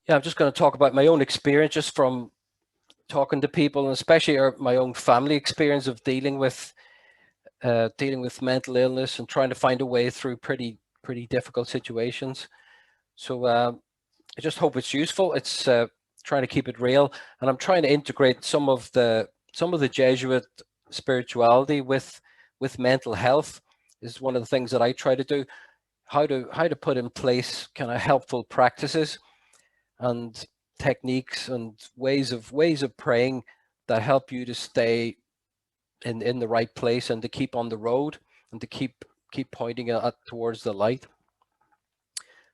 Yeah, I'm just going to talk about my own experience just from talking to people, and especially my own family experience of dealing with mental illness and trying to find a way through pretty difficult situations. So I just hope it's useful. It's trying to keep it real, and I'm trying to integrate some of the Jesuit spirituality with mental health. Is one of the things that I try to do. How to put in place kind of helpful practices and techniques and ways of praying that help you to stay in the right place and to keep on the road and to keep pointing towards the light.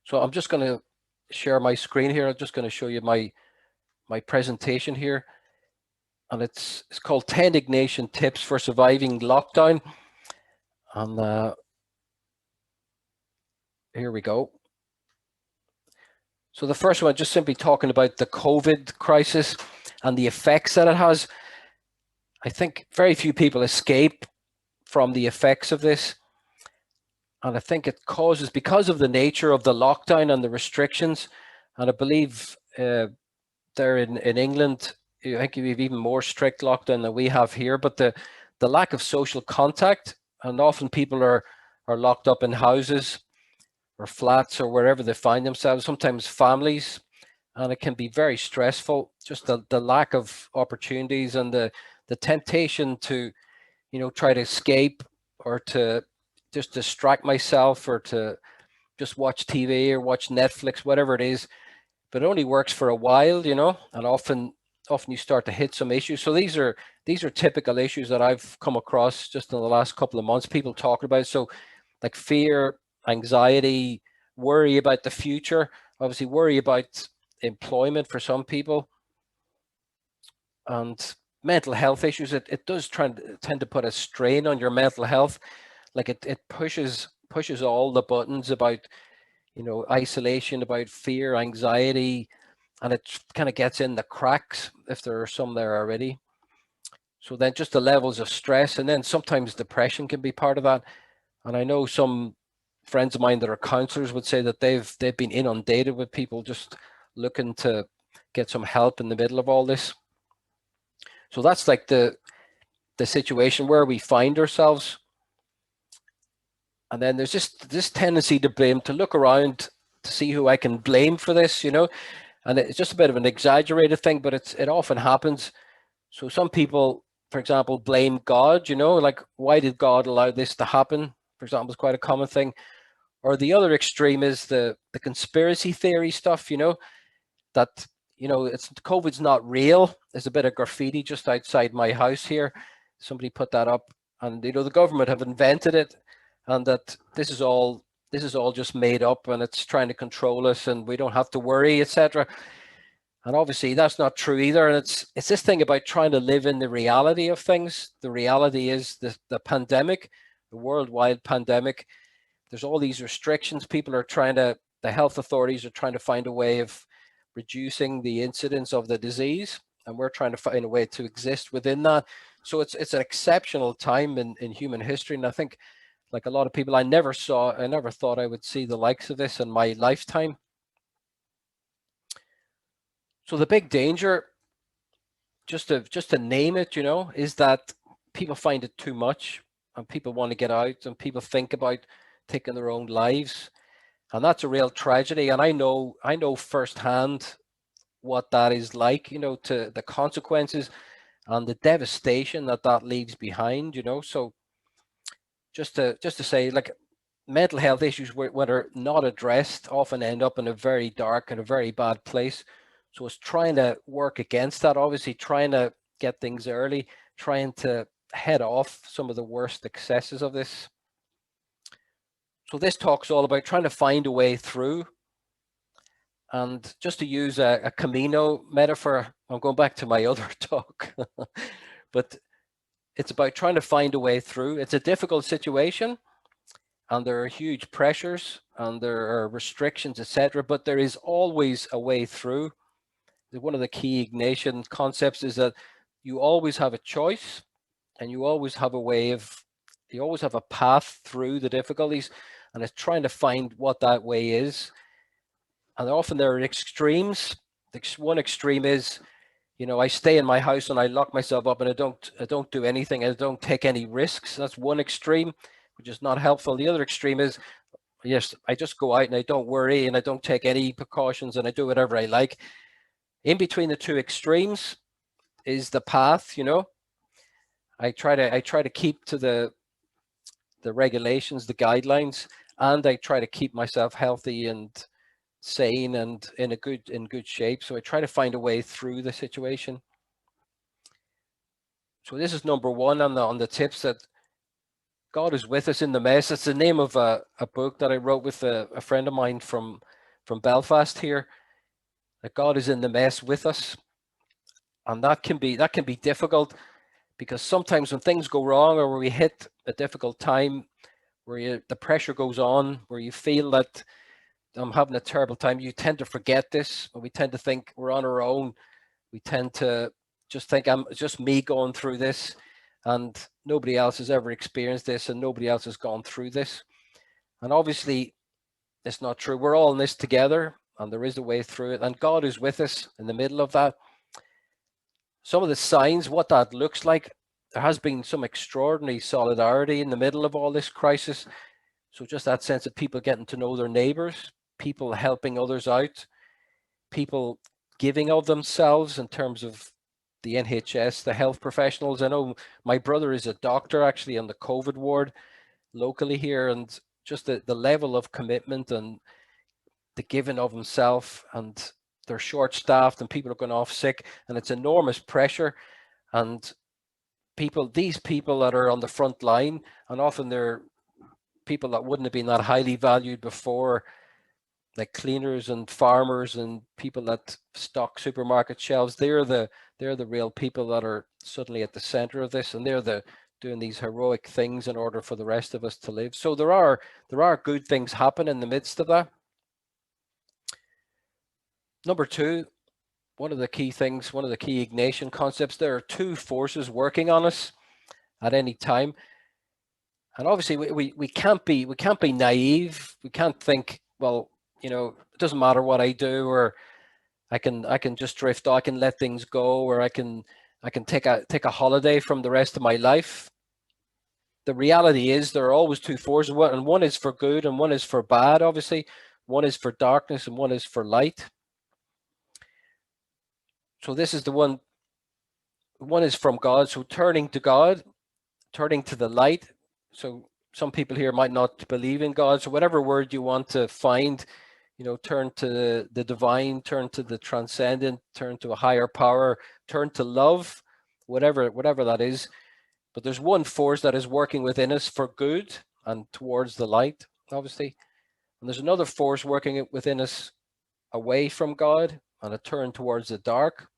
So I'm just going to share my screen here. I'm just going to show you my presentation here, and it's called 10 Ignatian Tips for Surviving Lockdown. And here we go. So the first one, just simply talking about the COVID crisis and the effects that it has. I think very few people escape from the effects of this. And I think it causes, because of the nature of the lockdown and the restrictions, and I believe there in England, I think you have even more strict lockdown than we have here, but the lack of social contact, and often people are locked up in houses or flats or wherever they find themselves, sometimes families, and it can be very stressful, just the lack of opportunities and the temptation to, try to escape or to just distract myself or to just watch TV or watch Netflix, whatever it is. But it only works for a while, and often you start to hit some issues. So these are typical issues that I've come across just in the last couple of months, people talking about. So like fear, anxiety, worry about the future, obviously worry about employment for some people, and mental health issues. It does tend to put a strain on your mental health. Like it pushes all the buttons about, isolation, about fear, anxiety, and it kind of gets in the cracks if there are some there already. So then just the levels of stress, and then sometimes depression can be part of that. And I know some friends of mine that are counselors would say that they've been inundated with people just looking to get some help in the middle of all this. So that's like the situation where we find ourselves. And then there's just this tendency to blame, to look around to see who I can blame for this, and it's just a bit of an exaggerated thing, but it often happens. So some people, for example, blame God, like, why did God allow this to happen? For example, is quite a common thing. Or the other extreme is the conspiracy theory stuff, that, it's COVID's not real. There's a bit of graffiti just outside my house here. Somebody put that up, and the government have invented it, and that this is all just made up, and it's trying to control us, and we don't have to worry, etc. And obviously that's not true either. And it's this thing about trying to live in the reality of things. The reality is the pandemic, the worldwide pandemic. There's all these restrictions. The health authorities are trying to find a way of reducing the incidence of the disease, and we're trying to find a way to exist within that. So it's an exceptional time in human history. And I think, like a lot of people, I never thought I would see the likes of this in my lifetime. So the big danger, just to name it, is that people find it too much, and people want to get out, and people think about taking their own lives, and that's a real tragedy. And I know firsthand what that is like, to the consequences and the devastation that leaves behind. So just to say, like, mental health issues, when are not addressed, often end up in a very dark and a very bad place. So it's trying to work against that, obviously trying to get things early, trying to head off some of the worst excesses of this. So this talk's all about trying to find a way through. And just to use a Camino metaphor, I'm going back to my other talk, but it's about trying to find a way through. It's a difficult situation, and there are huge pressures, and there are restrictions, etc. But there is always a way through. One of the key Ignatian concepts is that you always have a choice, and you always have a path through the difficulties, and it's trying to find what that way is. And often there are extremes. One extreme is, I stay in my house and I lock myself up and I don't do anything. I don't take any risks. That's one extreme, which is not helpful. The other extreme is, yes, I just go out and I don't worry and I don't take any precautions and I do whatever I like. In between the two extremes is the path. I try to keep to the regulations, the guidelines, and I try to keep myself healthy and sane and in good shape. So I try to find a way through the situation. So this is number one on the tips, that God is with us in the mess. It's the name of a book that I wrote with a friend of mine from Belfast here, that God is in the mess with us. And that can be difficult, because sometimes when things go wrong or when we hit a difficult time where the pressure goes on, where you feel that I'm having a terrible time, you tend to forget this, and we tend to think we're on our own. We tend to just think it's just me going through this, and nobody else has ever experienced this, and nobody else has gone through this. And obviously, it's not true. We're all in this together, and there is a way through it, and God is with us in the middle of that. Some of the signs, what that looks like, there has been some extraordinary solidarity in the middle of all this crisis. So just that sense of people getting to know their neighbors, people helping others out, people giving of themselves in terms of the NHS, the health professionals. I know my brother is a doctor actually on the COVID ward locally here, and just the level of commitment and the giving of himself, and they're short-staffed and people are going off sick, and it's enormous pressure. And these people that are on the front line, and often they're people that wouldn't have been that highly valued before, like cleaners and farmers and people that stock supermarket shelves, they're the real people that are suddenly at the center of this, and they're doing these heroic things in order for the rest of us to live. So there are good things happen in the midst of that. Number two, one of the key Ignatian concepts, there are two forces working on us at any time. And obviously we can't be naive. We can't think, well, it doesn't matter what I do, or I can just drift, I can let things go, or I can take a holiday from the rest of my life. The reality is there are always two forces, and one is for good and one is for bad. Obviously, one is for darkness and one is for light. So this is the one is from God. So turning to God, turning to the light. So some people here might not believe in God. So whatever word you want to find, turn to the divine, turn to the transcendent, turn to a higher power, turn to love, whatever that is. But there's one force that is working within us for good and towards the light, obviously. And there's another force working within us away from God and a turn towards the dark.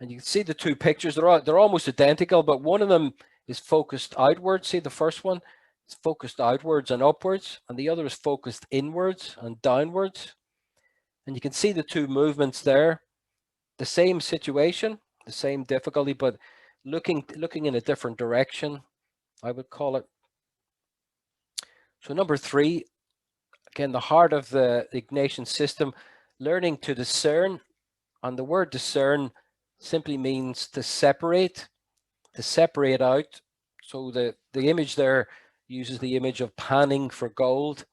And you can see the two pictures, they're almost identical, but one of them is focused outwards. See the first one? It's focused outwards and upwards, and the other is focused inwards and downwards. And you can see the two movements there. The same situation, the same difficulty, but looking in a different direction, I would call it. So number three, again, the heart of the Ignatian system, learning to discern. And the word discern simply means to separate out. So the image there uses the image of panning for gold.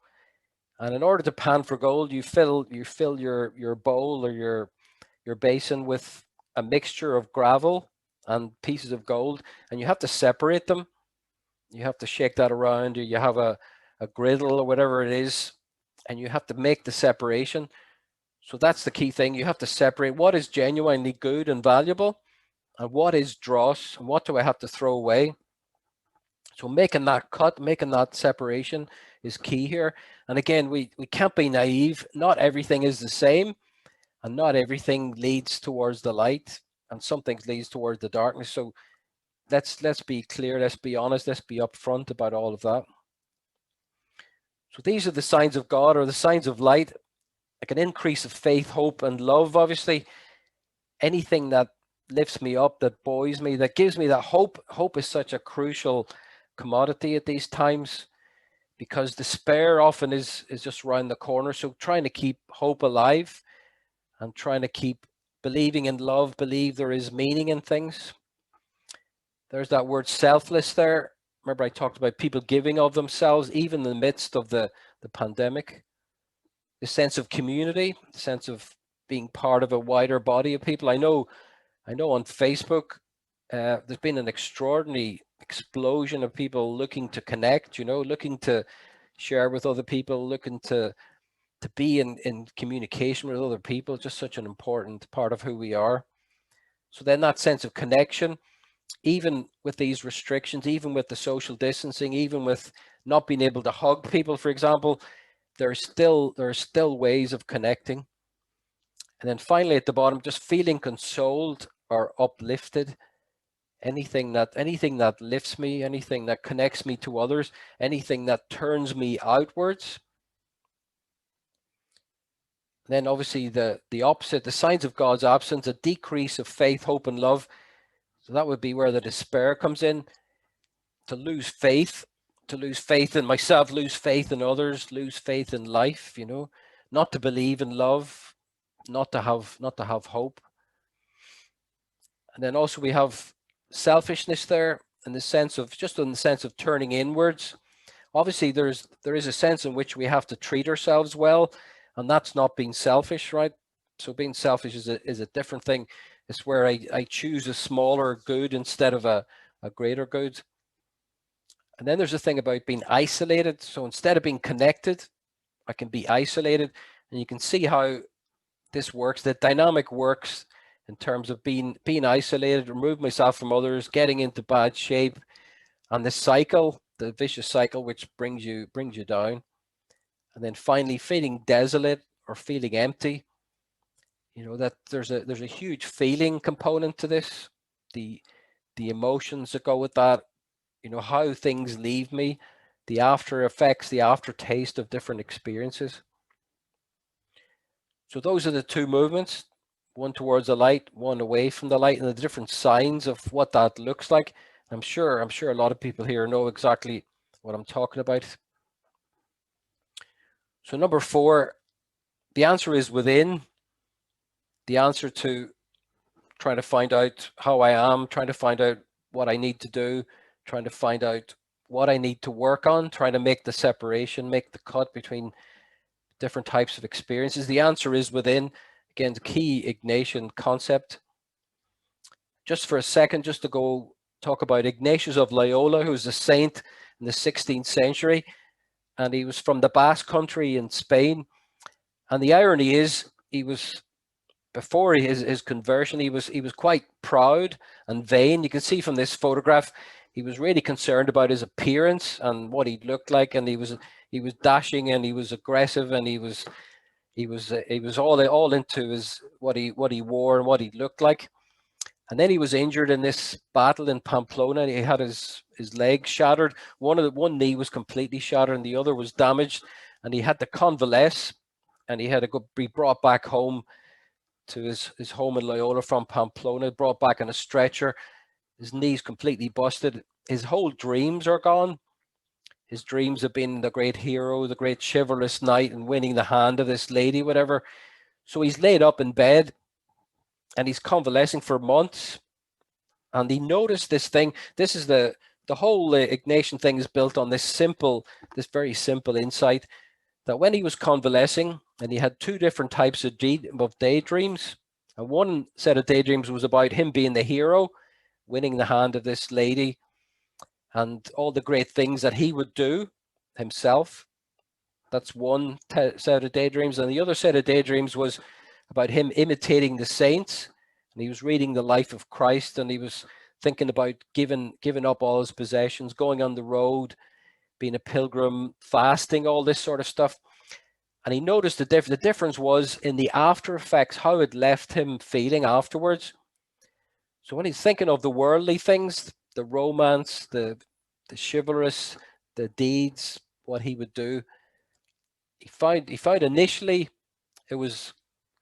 And in order to pan for gold, you fill your bowl or your basin with a mixture of gravel and pieces of gold, and you have to separate them. You have to shake that around, or you have a griddle or whatever it is, and you have to make the separation. So that's the key thing. You have to separate what is genuinely good and valuable and what is dross, and what do I have to throw away. So making that cut, making that separation is key here. And again, we can't be naive. Not everything is the same, and not everything leads towards the light, and some things leads towards the darkness. So let's be clear, let's be honest, let's be upfront about all of that. So these are the signs of God, or the signs of light, like an increase of faith, hope, and love. Obviously, anything that lifts me up, that buoys me, that gives me that hope. Hope is such a crucial commodity at these times, because despair often is just around the corner. So trying to keep hope alive and trying to keep believing in love, believe there is meaning in things. There's that word selfless there. Remember, I talked about people giving of themselves, even in the midst of the pandemic. The sense of community, the sense of being part of a wider body of people. I know on Facebook, there's been an extraordinary explosion of people looking to connect, looking to share with other people, looking to be in communication with other people. Just such an important part of who we are. So then that sense of connection, even with these restrictions, even with the social distancing, even with not being able to hug people, for example, there are still ways of connecting. And then finally at the bottom, just feeling consoled or uplifted. Anything that lifts me, anything that connects me to others, anything that turns me outwards. And then obviously the opposite, the signs of God's absence, a decrease of faith, hope, and love. So that would be where the despair comes in. To lose faith in myself, lose faith in others, lose faith in life, not to believe in love, not to have hope. And then also we have selfishness there in the sense of turning inwards. Obviously there is a sense in which we have to treat ourselves well, and that's not being selfish, right? So being selfish is a different thing. It's where I choose a smaller good instead of a greater good. And then there's a thing about being isolated. So instead of being connected, I can be isolated. And you can see how this works. The dynamic works in terms of being isolated, remove myself from others, getting into bad shape, and the cycle, the vicious cycle, which brings you down. And then finally feeling desolate or feeling empty. That there's a huge feeling component to this. The emotions that go with that. How things leave me, the after effects, the aftertaste of different experiences. So those are the two movements, one towards the light, one away from the light, and the different signs of what that looks like. I'm sure a lot of people here know exactly what I'm talking about. So number 4, the answer is within. The answer to trying to find out how I am, trying to find out what I need to do, trying to find out what I need to work on, trying to make the separation, make the cut between different types of experiences. The answer is within. Again, the key Ignatian concept. Just for a second, just to go talk about Ignatius of Loyola, who was a saint in the 16th century, and he was from the Basque Country in Spain. And the irony is, he was, before his conversion, he was quite proud and vain. You can see from this photograph, he was really concerned about his appearance and what he looked like, and he was dashing and he was aggressive, and he was all into his what he wore and what he looked like. And then he was injured in this battle in Pamplona. He had his leg shattered. One knee was completely shattered and the other was damaged, and he had to convalesce, and he had to be brought back home to his home in Loyola from Pamplona, brought back on a stretcher. His knee's completely busted. His whole dreams are gone. His dreams have been the great hero, the great chivalrous knight, and winning the hand of this lady, whatever. So he's laid up in bed and he's convalescing for months. And he noticed this thing. This is the whole Ignatian thing is built on this very simple insight that when he was convalescing, and he had 2 different types of daydreams. And one set of daydreams was about him being the hero, winning the hand of this lady, and all the great things that he would do himself. That's one set of daydreams. And the other set of daydreams was about him imitating the saints. And he was reading the life of Christ, and he was thinking about giving up all his possessions, going on the road, being a pilgrim, fasting, all this sort of stuff. And he noticed the difference was in the after effects, how it left him feeling afterwards. So when he's thinking of the worldly things, the romance, the chivalrous, the deeds, what he would do, he found initially it was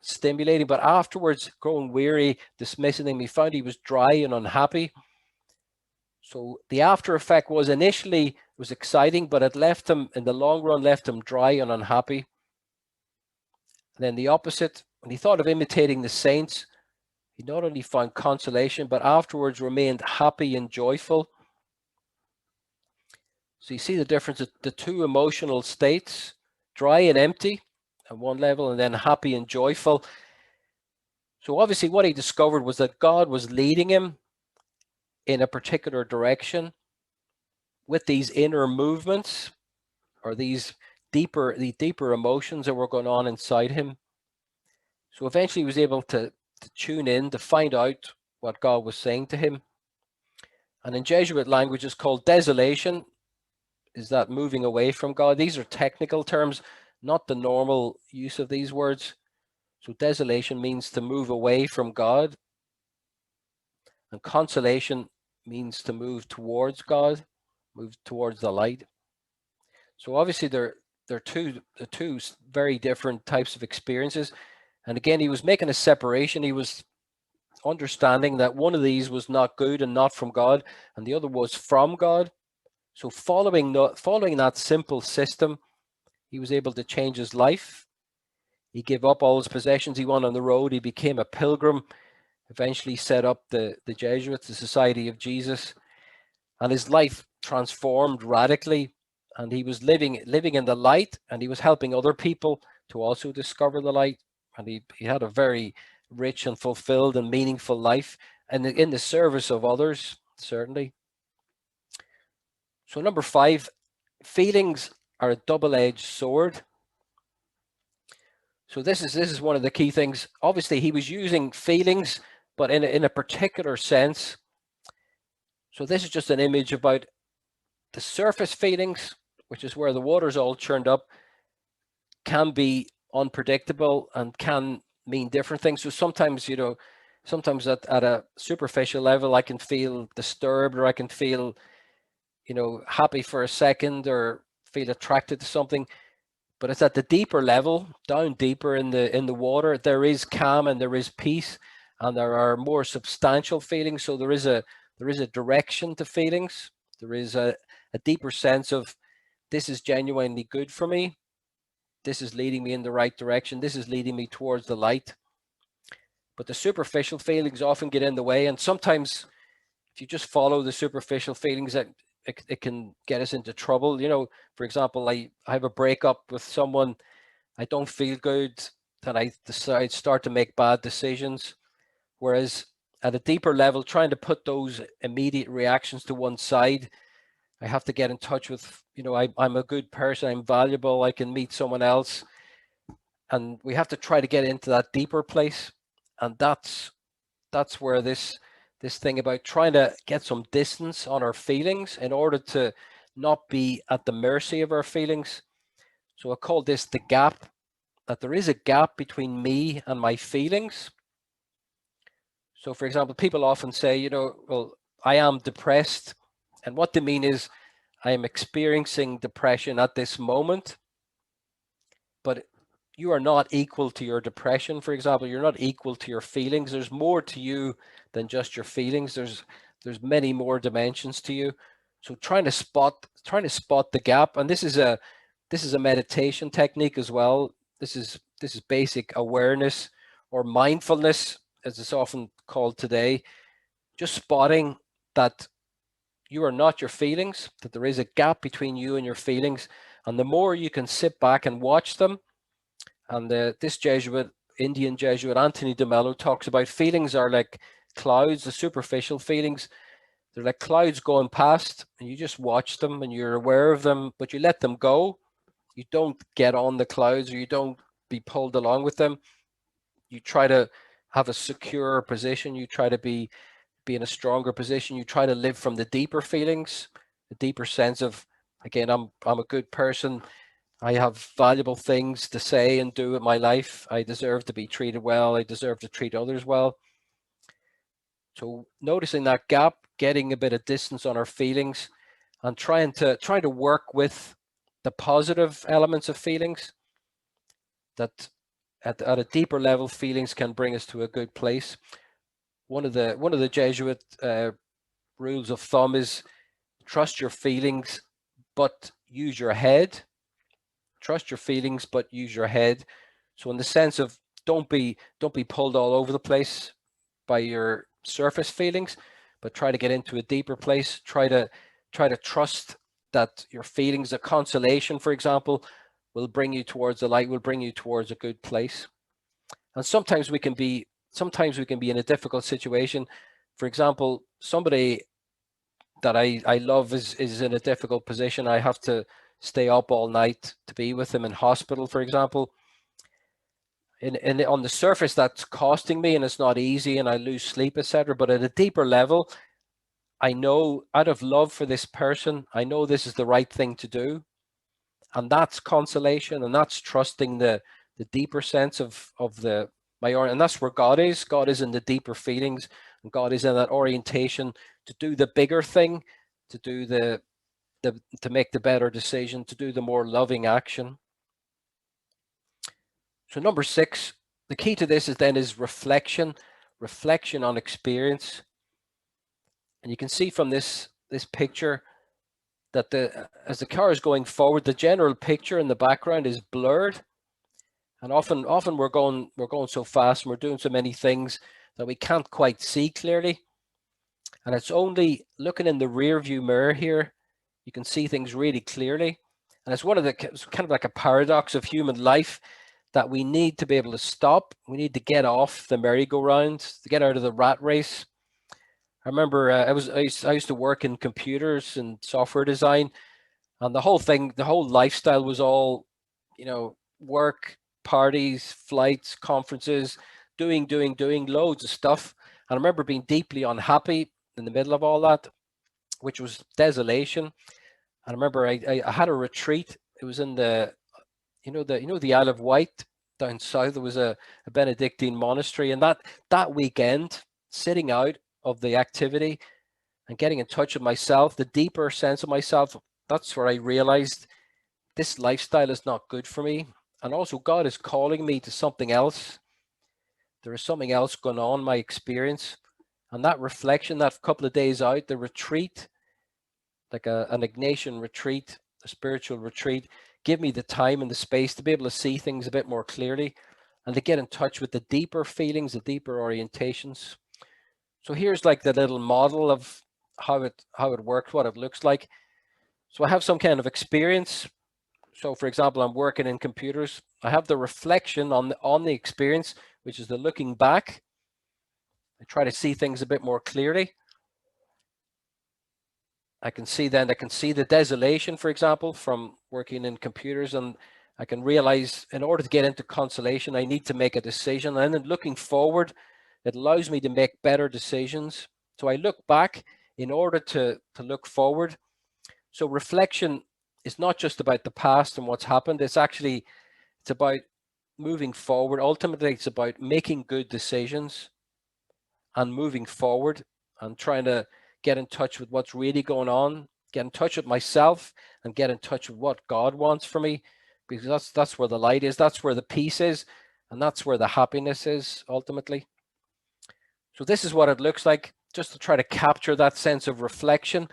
stimulating, but afterwards, growing weary, dismissing him, he found he was dry and unhappy. So the after effect was initially was exciting, but it left him, in the long run, left him dry and unhappy. And then the opposite, when he thought of imitating the saints, he not only found consolation, but afterwards remained happy and joyful. So you see the difference, the two emotional states, dry and empty at one level, and then happy and joyful. So obviously what he discovered was that God was leading him in a particular direction with these inner movements, or the deeper emotions that were going on inside him. So eventually he was able to tune in, to find out what God was saying to him. And in Jesuit language, it's called desolation, is that moving away from God. These are technical terms, not the normal use of these words. So desolation means to move away from God, and consolation means to move towards God, move towards the light. So obviously they're two very different types of experiences. And again, he was making a separation. He was understanding that one of these was not good and not from God, and the other was from God. So following that simple system, he was able to change his life. He gave up all his possessions. He went on the road. He became a pilgrim, eventually set up the Jesuits, the Society of Jesus, and his life transformed radically. And he was living in the light, and he was helping other people to also discover the light. And he had a very rich and fulfilled and meaningful life, and in the service of others, certainly. So number 5, feelings are a double-edged sword. So this is one of the key things. Obviously, he was using feelings, but in a particular sense. So this is just an image about the surface feelings, which is where the water's all churned up, can be unpredictable and can mean different things. So sometimes, sometimes at a superficial level, I can feel disturbed, or I can feel, happy for a second, or feel attracted to something. But it's at the deeper level, down deeper in the water, there is calm and there is peace, and there are more substantial feelings. So there is a direction to feelings. There is a deeper sense of, this is genuinely good for me. This is leading me in the right direction. This is leading me towards the light. But the superficial feelings often get in the way, and sometimes if you just follow the superficial feelings, that it can get us into trouble. For example, I have a breakup with someone, I don't feel good, then I start to make bad decisions. Whereas at a deeper level, trying to put those immediate reactions to one side, I have to get in touch with, I'm a good person, I'm valuable, I can meet someone else. And we have to try to get into that deeper place. And that's where this thing about trying to get some distance on our feelings in order to not be at the mercy of our feelings. So I call this the gap, that there is a gap between me and my feelings. So for example, people often say, well, I am depressed. And what they mean is, I am experiencing depression at this moment, but you are not equal to your depression. For example, you're not equal to your feelings. There's more to you than just your feelings. There's many more dimensions to you. So trying to spot the gap, and this is a meditation technique as well. This is basic awareness, or mindfulness, as it's often called today. Just spotting that you are not your feelings, that there is a gap between you and your feelings. And the more you can sit back and watch them, and this Indian Jesuit, Anthony de Mello, talks about feelings are like clouds, the superficial feelings. They're like clouds going past, and you just watch them and you're aware of them, but you let them go. You don't get on the clouds, or you don't be pulled along with them. You try to have a secure position. You try to be in a stronger position. You try to live from the deeper feelings, the deeper sense of, again, I'm a good person. I have valuable things to say and do in my life. I deserve to be treated well. I deserve to treat others well. So noticing that gap, getting a bit of distance on our feelings, and trying to work with the positive elements of feelings, that at a deeper level, feelings can bring us to a good place. One of the Jesuit rules of thumb is, trust your feelings, but use your head. Trust your feelings, but use your head. So in the sense of don't be pulled all over the place by your surface feelings, but try to get into a deeper place. Try to trust that your feelings of consolation, for example, will bring you towards the light, will bring you towards a good place. And sometimes we can be in a difficult situation. For example, somebody that I love is in a difficult position. I have to stay up all night to be with them in hospital, for example. On the surface, that's costing me, and it's not easy, and I lose sleep, etc. But at a deeper level, I know out of love for this person, I know this is the right thing to do, and that's consolation, and that's trusting the deeper sense of and that's where God is. God is in the deeper feelings, and God is in that orientation to do the bigger thing, to do to make the better decision, to do the more loving action. So number 6, the key to this is reflection on experience. And you can see from this picture that as the car is going forward, the general picture in the background is blurred. And often we're going so fast and we're doing so many things that we can't quite see clearly. And it's only looking in the rear view mirror here, you can see things really clearly. And it's kind of like a paradox of human life, that we need to be able to stop. We need to get off the merry-go-round, to get out of the rat race. I remember I used to work in computers and software design, and the whole lifestyle was all, work, parties, flights, conferences, doing loads of stuff. And I remember being deeply unhappy in the middle of all that, which was desolation. And I remember I had a retreat. It was in the Isle of Wight down south. There was a Benedictine monastery, and that weekend, sitting out of the activity and getting in touch with myself, the deeper sense of myself, that's where I realized this lifestyle is not good for me. And also God is calling me to something else. There is something else going on in my experience. And that reflection, that couple of days out, the retreat, like an Ignatian retreat, a spiritual retreat, give me the time and the space to be able to see things a bit more clearly and to get in touch with the deeper feelings, the deeper orientations. So here's like the little model of how it works, what it looks like. So I have some kind of experience. So for example, I'm working in computers. I have the reflection on the experience, which is the looking back. I try to see things a bit more clearly. I can see the desolation, for example, from working in computers, and I can realize in order to get into consolation, I need to make a decision. And then looking forward, it allows me to make better decisions. So I look back in order to look forward. So reflection is not just about the past and what's happened. It's about moving forward. Ultimately, it's about making good decisions and moving forward and trying to get in touch with what's really going on, get in touch with myself, and get in touch with what God wants for me, because that's where the light is, that's where the peace is, and that's where the happiness is ultimately. So this is what it looks like, just to try to capture that sense of reflection.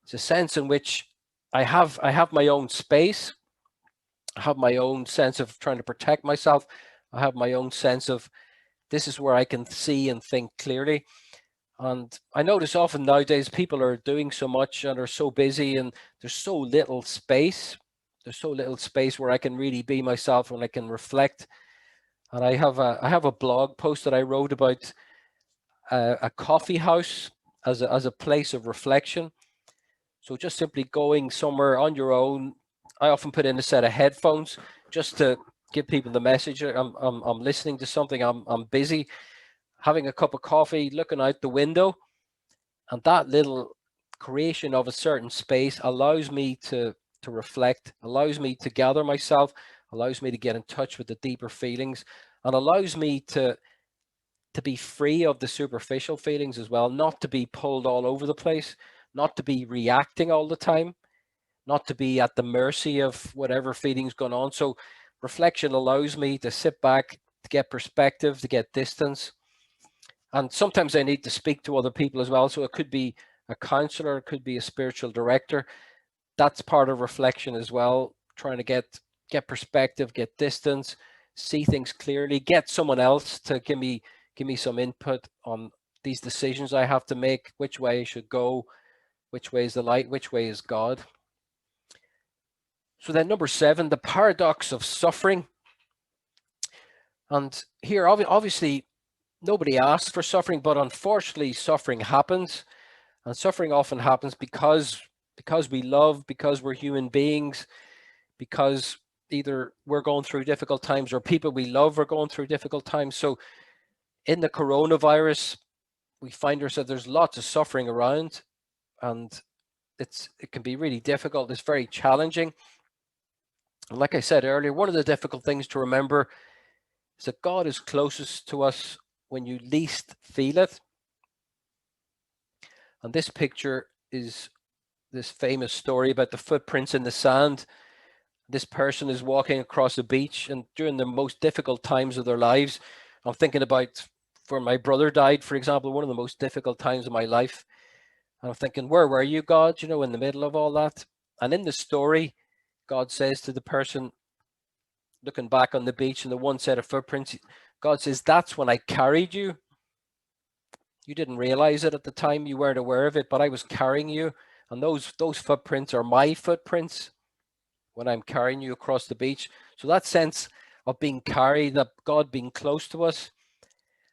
It's a sense in which I have my own space. I have my own sense of trying to protect myself. I have my own sense of this is where I can see and think clearly. And I notice often nowadays people are doing so much and are so busy, and there's so little space. There's so little space where I can really be myself and I can reflect. And I have a blog post that I wrote about a coffee house as a place of reflection. So just simply going somewhere on your own. I often put in a set of headphones just to give people the message. I'm listening to something. I'm busy, having a cup of coffee, looking out the window, and that little creation of a certain space allows me to reflect, allows me to gather myself, allows me to get in touch with the deeper feelings, and allows me to be free of the superficial feelings as well, not to be pulled all over the place, not to be reacting all the time, not to be at the mercy of whatever feeling's going on. So reflection allows me to sit back, to get perspective, to get distance. And sometimes I need to speak to other people as well. So it could be a counselor, it could be a spiritual director. that's part of reflection as well, trying to get perspective, get distance, see things clearly, get someone else to give me some input on these decisions I have to make, which way I should go, which way is the light, which way is God. So then number 7, the paradox of suffering. And here, obviously, nobody asks for suffering, but unfortunately, suffering happens. And suffering often happens because we love, because we're human beings, because either we're going through difficult times or people we love are going through difficult times. So in the coronavirus, we find ourselves, there's lots of suffering around, and it can be really difficult. It's very challenging. And like I said earlier, one of the difficult things to remember is that God is closest to us when you least feel it. And this picture is this famous story about the footprints in the sand. This person is walking across a beach, and during the most difficult times of their lives, I'm thinking about when my brother died, for example, one of the most difficult times of my life. And I'm thinking, where were you, God, in the middle of all that? And in the story, God says to the person looking back on the beach and the one set of footprints, God says, that's when I carried you. You didn't realize it at the time, you weren't aware of it, but I was carrying you. And those footprints are my footprints when I'm carrying you across the beach. So that sense of being carried, that God being close to us.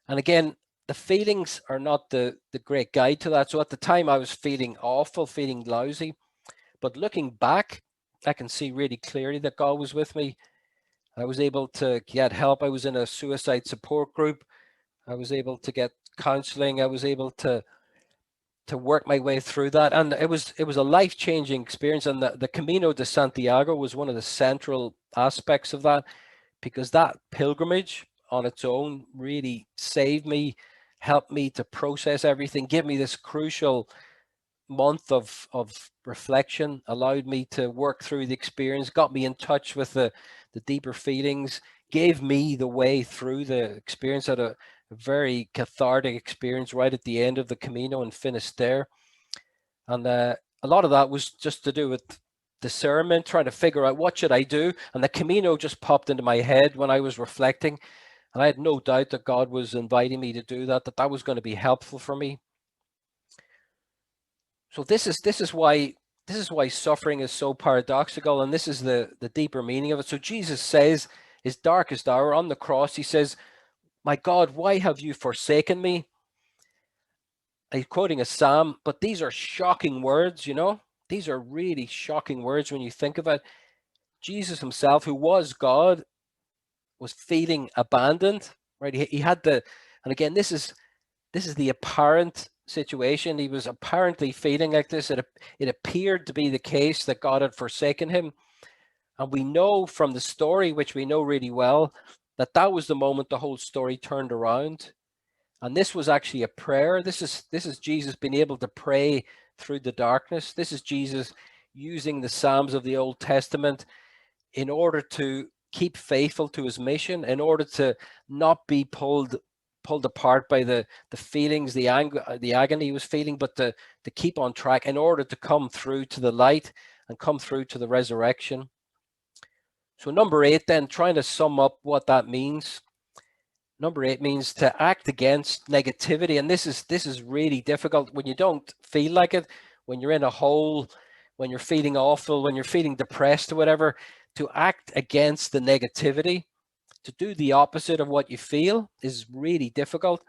And again, the feelings are not the great guide to that. So at the time I was feeling awful, feeling lousy. But looking back, I can see really clearly that God was with me. I was able to get help. I was in a suicide support group. I was able to get counseling. I was able to work my way through that. And it was a life-changing experience. And the Camino de Santiago was one of the central aspects of that, because that pilgrimage on its own really saved me, helped me to process everything, give me this crucial month of reflection, allowed me to work through the experience, got me in touch with the deeper feelings, gave me the way through the experience. Had a very cathartic experience right at the end of the Camino in Finisterre. And a lot of that was just to do with discernment, trying to figure out what should I do. And the Camino just popped into my head when I was reflecting. And I had no doubt that God was inviting me to do that, that was going to be helpful for me. So this is why suffering is so paradoxical, and this is the deeper meaning of it. So Jesus says, his darkest hour on the cross, he says, "My God, why have you forsaken me?" He's quoting a psalm, but these are shocking words, These are really shocking words when you think of it. Jesus himself, who was God, was feeling abandoned, right? He had and again, this is the apparent situation. He was apparently feeling like this. It appeared to be the case that God had forsaken him. And we know from the story, which we know really well, that was the moment the whole story turned around. And this was actually a prayer. This is Jesus being able to pray through the darkness. This is Jesus using the Psalms of the Old Testament in order to keep faithful to his mission, in order to not be pulled apart by the feelings, the anger, the agony he was feeling, but to keep on track, in order to come through to the light and come through to the resurrection. So number 8, then, trying to sum up what that means. Number 8 means to act against negativity. And this is really difficult when you don't feel like it, when you're in a hole, when you're feeling awful, when you're feeling depressed or whatever. To act against the negativity, to do the opposite of what you feel, is really difficult.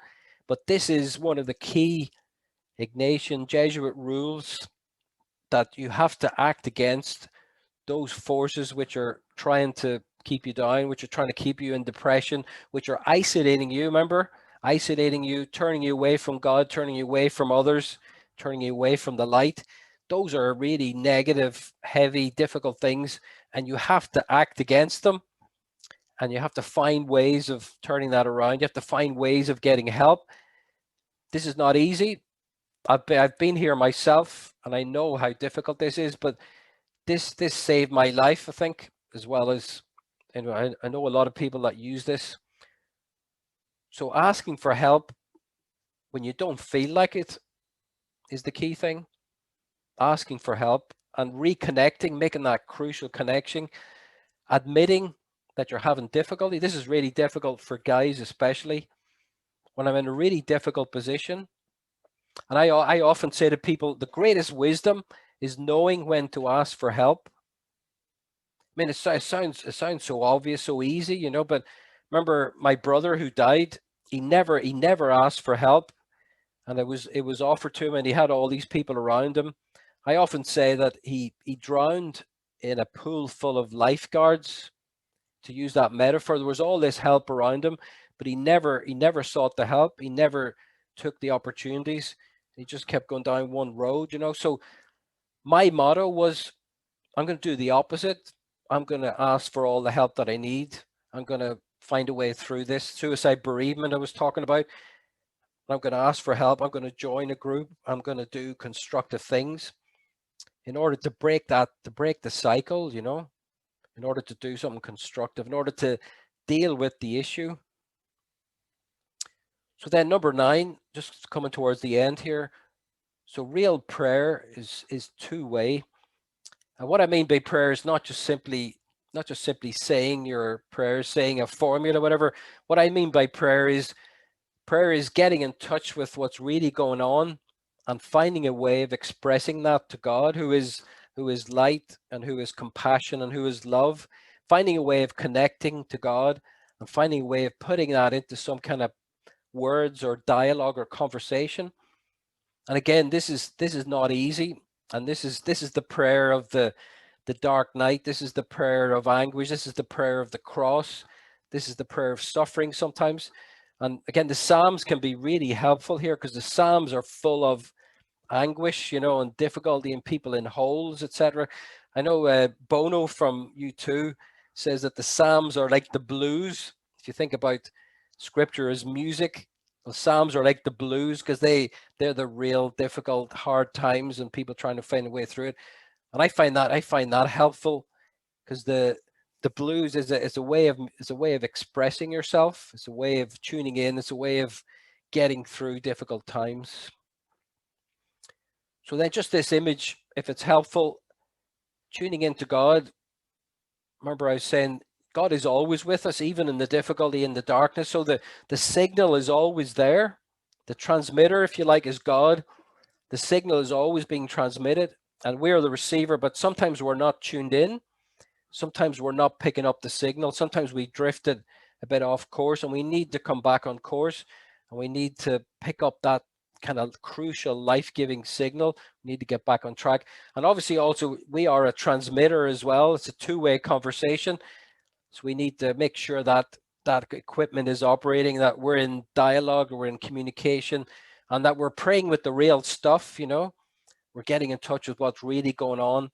But this is one of the key Ignatian Jesuit rules, that you have to act against those forces which are trying to keep you down, which are trying to keep you in depression, which are isolating you. Remember, isolating you, turning you away from God, turning you away from others, turning you away from the light. Those are really negative, heavy, difficult things, and you have to act against them. And you have to find ways of turning that around. You have to find ways of getting help. This is not easy. I've been here myself, and I know how difficult this is, but this saved my life, I think, as well as, I know a lot of people that use this. So asking for help when you don't feel like it is the key thing. Asking for help and reconnecting, making that crucial connection, admitting that you're having difficulty. This is really difficult for guys, especially when I'm in a really difficult position. And I often say to people, the greatest wisdom is knowing when to ask for help. I mean, it sounds so obvious, so easy, you know, but remember my brother who died, he never asked for help, and it was offered to him, and he had all these people around him. I often say that he drowned in a pool full of lifeguards, to use that metaphor. There was all this help around him, but he never sought the help. He never took the opportunities. He just kept going down one road, you know. So my motto was, I'm going to do the opposite. I'm going to ask for all the help that I need. I'm going to find a way through this suicide bereavement I was talking about. I'm going to ask for help. I'm going to join a group. I'm going to do constructive things in order to break the cycle, you know, in order to do something constructive, in order to deal with the issue. So then number 9, just coming towards the end here. So real prayer is two-way. And what I mean by prayer is not just simply saying your prayers, saying a formula, whatever. What I mean by prayer is getting in touch with what's really going on and finding a way of expressing that to God, who is light and who is compassion and who is love. Finding a way of connecting to God and finding a way of putting that into some kind of words or dialogue or conversation. And again, this is not easy. And this is the prayer of the dark night. This is the prayer of anguish. This is the prayer of the cross. This is the prayer of suffering sometimes. And again, the Psalms can be really helpful here, because the Psalms are full of anguish, you know, and difficulty, and people in holes, etc. I know Bono from U2 says that the Psalms are like the blues. If you think about scripture as music, the Psalms are like the blues, because they're the real difficult, hard times and people trying to find a way through it. And I find that helpful, because the blues is a way of expressing yourself. It's a way of tuning in. It's a way of getting through difficult times. So then just this image, if it's helpful, tuning into God. Remember I was saying God is always with us, even in the difficulty, in the darkness. So the signal is always there. The transmitter, if you like, is God. The signal is always being transmitted, and we're the receiver, but sometimes we're not tuned in. Sometimes we're not picking up the signal. Sometimes we drifted a bit off course, and we need to come back on course, and we need to pick up that kind of crucial life-giving signal. We need to get back on track. And obviously also we are a transmitter as well. It's a two-way conversation. So we need to make sure that that equipment is operating, that we're in dialogue, we're in communication, and that we're praying with the real stuff, you know. We're getting in touch with what's really going on,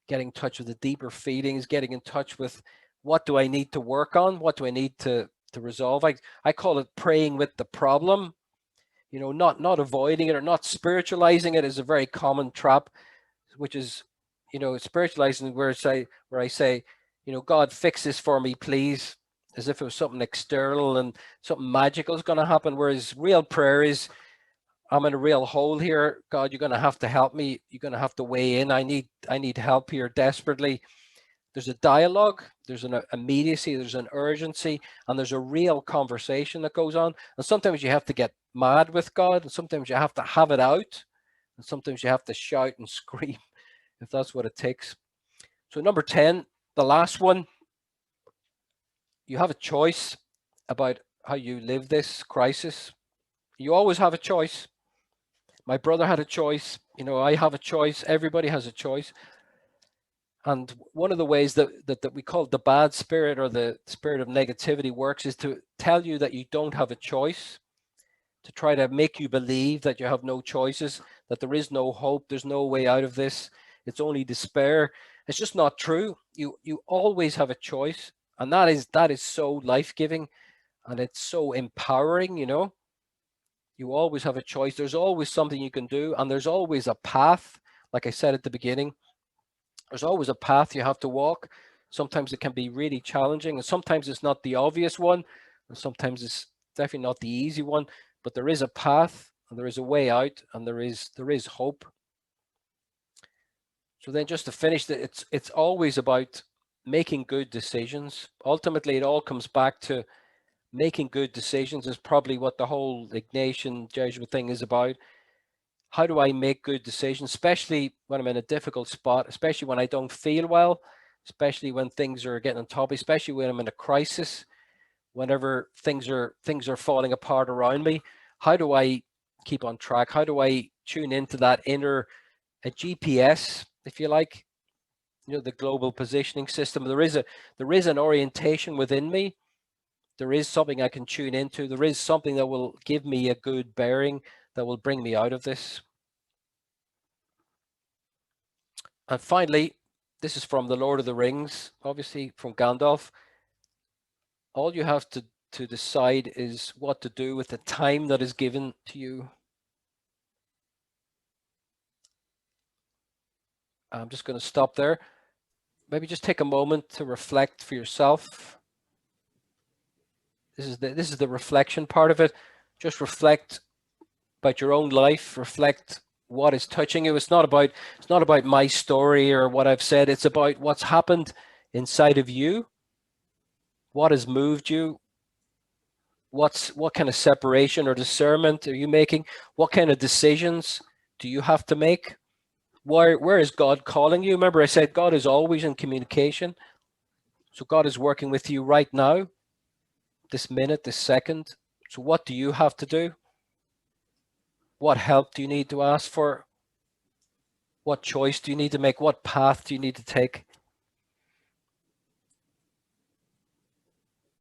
getting in touch with the deeper feelings, getting in touch with what do I need to work on, what do I need to resolve. I call it praying with the problem, you know, not avoiding it or not spiritualizing it is a very common trap, which is, you know, spiritualizing where I say, you know, God, fix this for me, please, as if it was something external and something magical is going to happen. Whereas real prayer is, I'm in a real hole here. God, you're going to have to help me. You're going to have to weigh in. I need help here desperately. There's a dialogue, there's an immediacy, there's an urgency, and there's a real conversation that goes on. And sometimes you have to get mad with God, and sometimes you have to have it out, and sometimes you have to shout and scream if that's what it takes. So number 10, the last one, you have a choice about how you live this crisis. You always have a choice. My brother had a choice. You know, I have a choice. Everybody has a choice. And one of the ways that we call the bad spirit or the spirit of negativity works is to tell you that you don't have a choice, to try to make you believe that you have no choices, that there is no hope, there's no way out of this, it's only despair. It's just not true. You always have a choice, and that is so life-giving, and it's so empowering, you know. You always have a choice. There's always something you can do, and there's always a path. Like I said at the beginning, there's always a path you have to walk. Sometimes it can be really challenging, and sometimes it's not the obvious one, and sometimes it's definitely not the easy one, but there is a path, and there is a way out, and there is hope. So then just to finish, it's always about making good decisions. Ultimately, it all comes back to making good decisions is probably what the whole Ignatian Jesuit thing is about. How do I make good decisions, especially when I'm in a difficult spot, especially when I don't feel well, especially when things are getting on top, especially when I'm in a crisis, whenever things are falling apart around me? How do I keep on track? How do I tune into that inner a GPS, if you like, the global positioning system? There is an orientation within me. There is something I can tune into. There is something that will give me a good bearing, that will bring me out of this. And finally, this is from the Lord of the Rings, obviously from Gandalf. All you have to decide is what to do with the time that is given to you. I'm just going to stop there. Maybe just take a moment to reflect for yourself. This is the reflection part of it. Just reflect about your own life. Reflect what is touching you. It's not about my story or what I've said. It's about what's happened inside of you. What has moved you? What kind of separation or discernment are you making? What kind of decisions do you have to make? Where is God calling you? Remember, I said God is always in communication. So God is working with you right now, this minute, this second. So what do you have to do? What help do you need to ask for? What choice do you need to make? What path do you need to take?